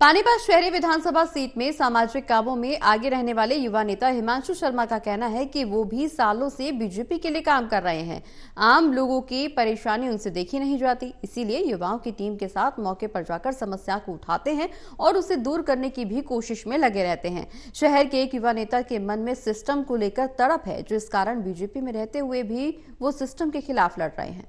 पानीपत शहरी विधानसभा सीट में सामाजिक कामों में आगे रहने वाले युवा नेता हिमांशु शर्मा का कहना है कि वो भी सालों से बीजेपी के लिए काम कर रहे हैं। आम लोगों की परेशानी उनसे देखी नहीं जाती, इसीलिए युवाओं की टीम के साथ मौके पर जाकर समस्या को उठाते हैं और उसे दूर करने की भी कोशिश में लगे रहते हैं। शहर के एक युवा नेता के मन में सिस्टम को लेकर तड़प है, जिस कारण बीजेपी में रहते हुए भी वो सिस्टम के खिलाफ लड़ रहे हैं।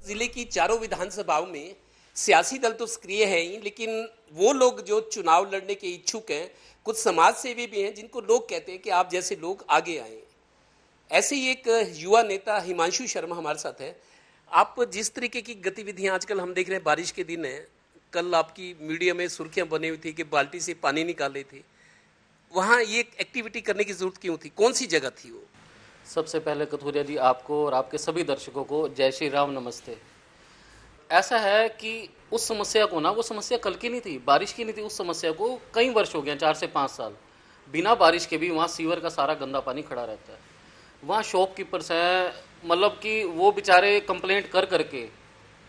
जिले की चारों विधानसभाओं में सियासी दल तो सक्रिय है ही, लेकिन वो लोग जो चुनाव लड़ने के इच्छुक हैं, कुछ समाज सेवी भी हैं जिनको लोग कहते हैं कि आप जैसे लोग आगे आए। ऐसे ही एक युवा नेता हिमांशु शर्मा हमारे साथ है। आप जिस तरीके की गतिविधियां आजकल हम देख रहे हैं, बारिश के दिन है, कल आपकी मीडिया में सुर्खियां बनी हुई थी कि बाल्टी से पानी निकाले थे, वहाँ ये एक्टिविटी करने की जरूरत क्यों थी? कौन सी जगह थी वो? सबसे पहले कथुरिया जी, आपको और आपके सभी दर्शकों को जय श्री राम, नमस्ते। ऐसा है कि उस समस्या को ना, वो समस्या कल की नहीं थी, बारिश की नहीं थी। उस समस्या को कई वर्ष हो गए, 4 से 5 साल बिना बारिश के भी वहाँ सीवर का सारा गंदा पानी खड़ा रहता है। वहाँ शॉपकीपर्स हैं, मतलब कि वो बेचारे कंप्लेंट कर करके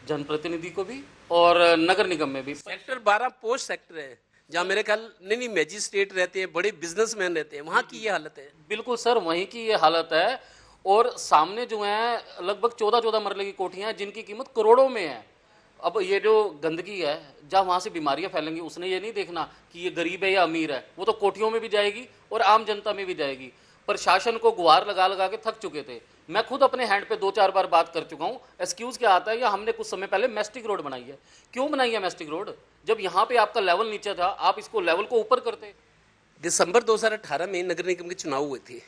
जनप्रतिनिधि को भी और नगर निगम में भी। सेक्टर 12 पोस्ट सेक्टर है जहाँ मेरे ख्याल नहीं मैजिस्ट्रेट रहते हैं, बड़े बिजनेसमैन रहते हैं, वहाँ की ये हालत है। बिल्कुल सर, वहीं की ये हालत है। और सामने जो है लगभग 14-14 मरले की कोठियां हैं जिनकी कीमत करोड़ों में है। अब ये जो गंदगी है, जहाँ वहाँ से बीमारियां फैलेंगी, उसने ये नहीं देखना कि ये गरीब है या अमीर है, वो तो कोठियों में भी जाएगी और आम जनता में भी जाएगी। प्रशासन को गुहार लगा लगा के थक चुके थे। मैं खुद अपने हैंड पे 2-4 बार बात कर चुका हूँ। एक्सक्यूज क्या आता है, या हमने कुछ समय पहले मैस्टिक रोड बनाई है। क्यों बनाई है मैस्टिक रोड? जब यहाँ पे आपका लेवल नीचे था, आप इसको लेवल को ऊपर करते। दिसंबर 2018 में नगर निगम के चुनाव हुए थे।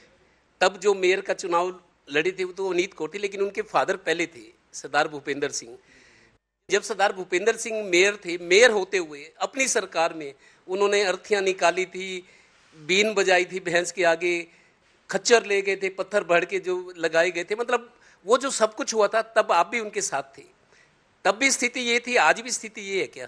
तब जो मेयर का चुनाव लड़ी थी वो तो अनीत कौर थी, लेकिन उनके फादर पहले थे, सरदार भूपेंद्र सिंह। जब सरदार भूपेंद्र सिंह मेयर थे, मेयर होते हुए अपनी सरकार में उन्होंने अर्थियां निकाली थी, बीन बजाई थी भैंस के आगे, खच्चर ले गए थे, पत्थर भर के जो लगाए गए थे, मतलब वो जो सब कुछ हुआ था, तब आप भी उनके साथ थे। तब भी स्थिति ये थी, आज भी स्थिति ये है क्या?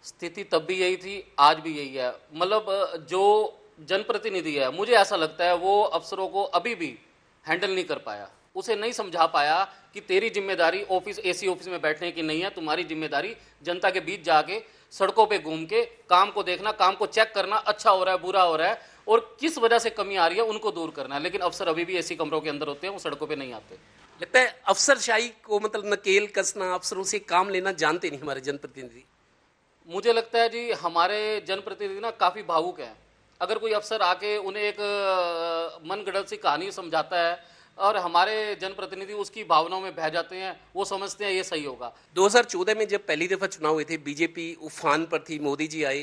स्थिति तब भी यही थी, आज भी यही है। मतलब जो जनप्रतिनिधि है, मुझे ऐसा लगता है वो अफसरों को अभी भी हैंडल नहीं कर पाया, उसे नहीं समझा पाया कि तेरी जिम्मेदारी ऑफिस, एसी ऑफिस में बैठने की नहीं है। तुम्हारी जिम्मेदारी जनता के बीच जाके सड़कों पे घूम के काम को देखना, काम को चेक करना, अच्छा हो रहा है, बुरा हो रहा है, और किस वजह से कमी आ रही है उनको दूर करना है। लेकिन अफसर अभी भी एसी कमरों के अंदर होते हैं, वो सड़कों पे नहीं आते। लगता है अफसरशाही को मतलब नकेल कसना, अफसरों से काम लेना जानते नहीं हमारे जनप्रतिनिधि। मुझे लगता है जी, हमारे जनप्रतिनिधि ना काफ़ी भावुक हैं। अगर कोई अफसर आके उन्हें एक मनगढ़ंत सी कहानी समझाता है और हमारे जनप्रतिनिधि उसकी भावनाओं में बह जाते हैं, वो समझते हैं ये सही होगा। 2014 में जब पहली दफा चुनाव हुए थे, बीजेपी उफान पर थी, मोदी जी आए,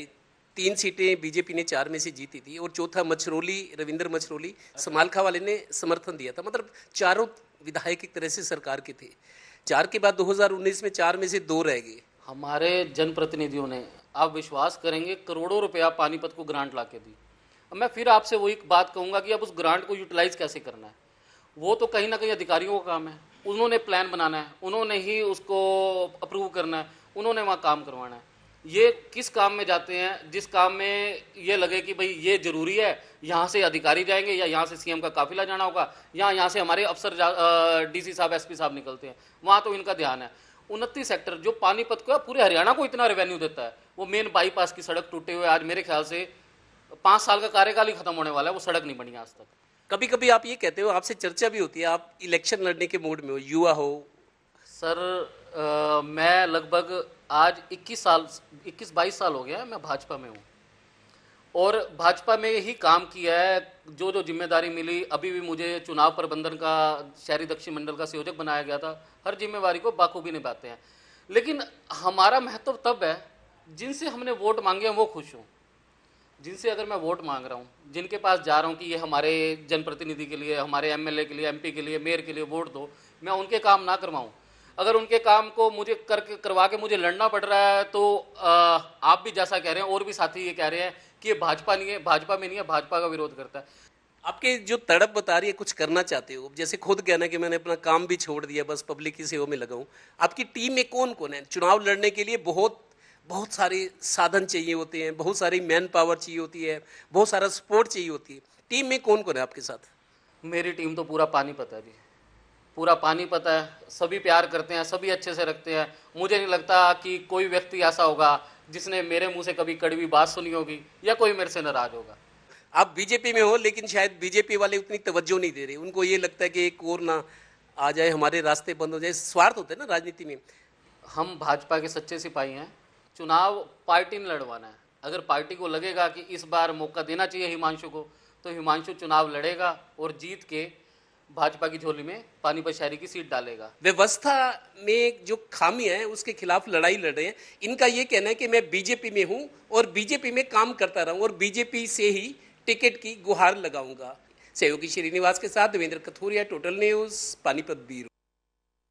3 सीटें बीजेपी ने 4 में से जीती थी, और चौथा मछरोली, रविंद्र मछरोली समालखा वाले ने समर्थन दिया था। मतलब चारों विधायक एक तरह से सरकार के थे। 4 के बाद 2019 में 4 में से 2 रह गए। हमारे जनप्रतिनिधियों ने, आप विश्वास करेंगे, करोड़ों रुपया पानीपत को ग्रांट ला के दी। अब मैं फिर आपसे वही बात कहूँगा कि अब उस ग्रांट को यूटिलाइज कैसे करना है, वो तो कहीं ना कहीं अधिकारियों का काम है। उन्होंने प्लान बनाना है, उन्होंने ही उसको अप्रूव करना है, उन्होंने वहाँ काम करवाना है। ये किस काम में जाते हैं जिस काम में ये लगे कि भाई ये जरूरी है, यहाँ से अधिकारी जाएंगे या यहाँ से सीएम का काफिला जाना होगा, या यहाँ से हमारे अफसर डीसी साहब, एसपी साहब निकलते हैं, वहाँ तो इनका ध्यान है। 29 सेक्टर जो पानीपत को, पूरे हरियाणा को इतना रेवेन्यू देता है, वो मेन बाईपास की सड़क टूटे हुए आज मेरे ख्याल से 5 साल का कार्यकाल ही खत्म होने वाला है, वो सड़क नहीं बनी आज तक। कभी कभी आप ये कहते हो, आपसे चर्चा भी होती है, आप इलेक्शन लड़ने के मूड में हो, युवा हो। सर मैं लगभग आज 21-22 साल हो गया है मैं भाजपा में हूँ, और भाजपा में ही काम किया है। जो जो जिम्मेदारी मिली, अभी भी मुझे चुनाव प्रबंधन का शहरी दक्षिण मंडल का संयोजक बनाया गया था, हर जिम्मेवारी को बाखूबी निभाते हैं। लेकिन हमारा महत्व तब है जिनसे हमने वोट मांगे हैं वो खुश हों। जिनसे अगर मैं वोट मांग रहा हूँ, जिनके पास जा रहा हूँ कि ये हमारे जनप्रतिनिधि के लिए, हमारे एमएलए के लिए, एमपी के लिए, मेयर के लिए वोट दो, मैं उनके काम ना करवाऊँ। अगर उनके काम को मुझे करवा के मुझे लड़ना पड़ रहा है, तो आप भी जैसा कह रहे हैं और भी साथी ये कह रहे हैं कि ये भाजपा नहीं है, भाजपा में नहीं है, भाजपा का विरोध करता है। आपके जो तड़प बता रही है, कुछ करना चाहते हो, जैसे खुद कहना कि मैंने अपना काम भी छोड़ दिया, बस पब्लिक की सेवा में लगा हूँ। आपकी टीम में कौन कौन है? चुनाव लड़ने के लिए बहुत सारे साधन चाहिए होते हैं, बहुत सारी मैन पावर चाहिए होती है, बहुत सारा सपोर्ट चाहिए होती है। टीम में कौन कौन है आपके साथ? मेरी टीम तो पूरा पानीपत है जी, पूरा पानीपत है, सभी प्यार करते हैं, सभी अच्छे से रखते हैं। मुझे नहीं लगता कि कोई व्यक्ति ऐसा होगा जिसने मेरे मुंह से कभी कड़वी बात सुनी होगी या कोई मेरे से नाराज होगा। आप बीजेपी में हो, लेकिन शायद बीजेपी वाले उतनी तवज्जो नहीं दे रहे। उनको ये लगता है कि एक और ना आ जाए, हमारे रास्ते बंद हो जाए। स्वार्थ होता है ना राजनीति में। हम भाजपा के सच्चे सिपाही हैं। चुनाव पार्टी ने लड़वाना है। अगर पार्टी को लगेगा कि इस बार मौका देना चाहिए हिमांशु को, तो हिमांशु चुनाव लड़ेगा और जीत के भाजपा की झोली में पानीपत शहरी की सीट डालेगा। व्यवस्था में जो खामी है उसके खिलाफ लड़ाई लड़ रहे हैं। इनका ये कहना है कि मैं बीजेपी में हूं और बीजेपी में काम करता रहूं और बीजेपी से ही टिकट की गुहार लगाऊंगा। सहयोगी श्रीनिवास के साथ Devendra Kathoria, Total News, Panipat bureau.